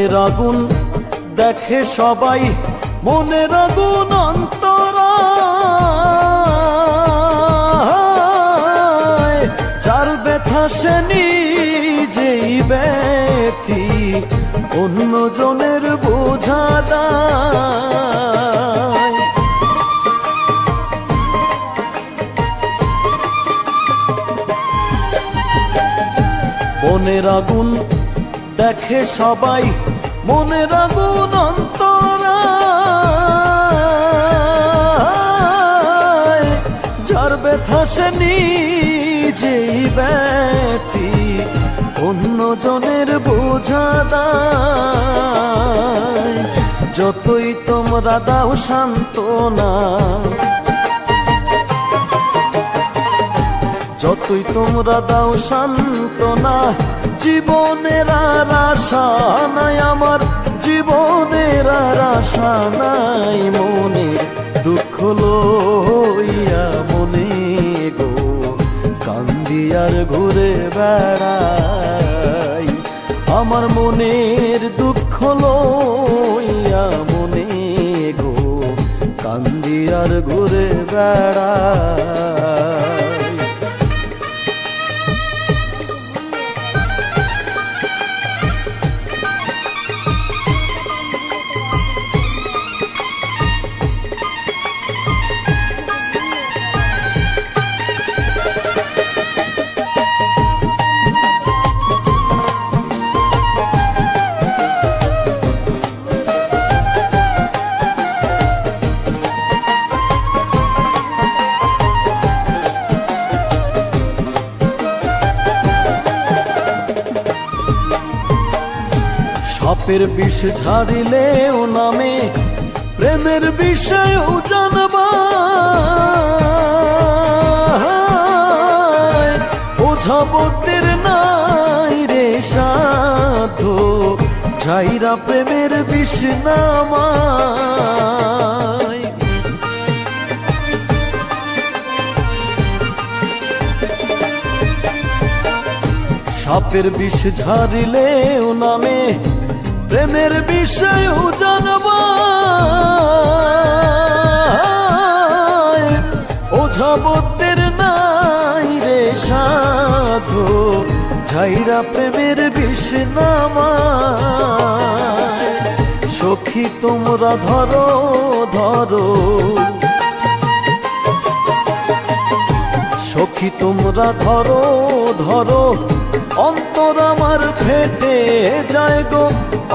মনের আগুন দেখে সবাই, মনের আগুন অন্তরায়, যার ব্যথা সে নিজেই ব্যথী, অন্যজনের বোঝা দায়। মনের আগুন দেখে সবাই, মনের আগুন অন্তরায়, যার ব্যথা সে নিজেই ব্যথী, অন্যজনের বোঝা দায়। যতই তোমরা দাও সান্ত্বনা, যতই তোমরা দাও সান্ত্বনা, জীবনের আর আশা নাই আমার, জীবনের আর আশা নাই। মনের দুঃখ লইয়া মনে গো কান্দি আর ঘুরে বেড়াই, আমার মনের দুঃখ লইয়া মনে গো কান্দি আর ঘুরে বেড়াই। সাপের বিষ ঝাড়িলেও নামে, প্রেমের বিষয়ও জানবা, ওঝাবতের নাই রে সাধ্য, ঝাইরা প্রেমের বিষ নামায়। সাপের বিষ ঝাড়িলেও নামে, প্রেমের বিষয়ও জানবা, ওঝাবতের নাই রে সাধু, ঝাইরা প্রেমের বিষ নামায়। সখী তোমরা ধরো ধরো, সখী তোমরা ধরো ধরো, অন্তর আমার ফেটে যায় গো।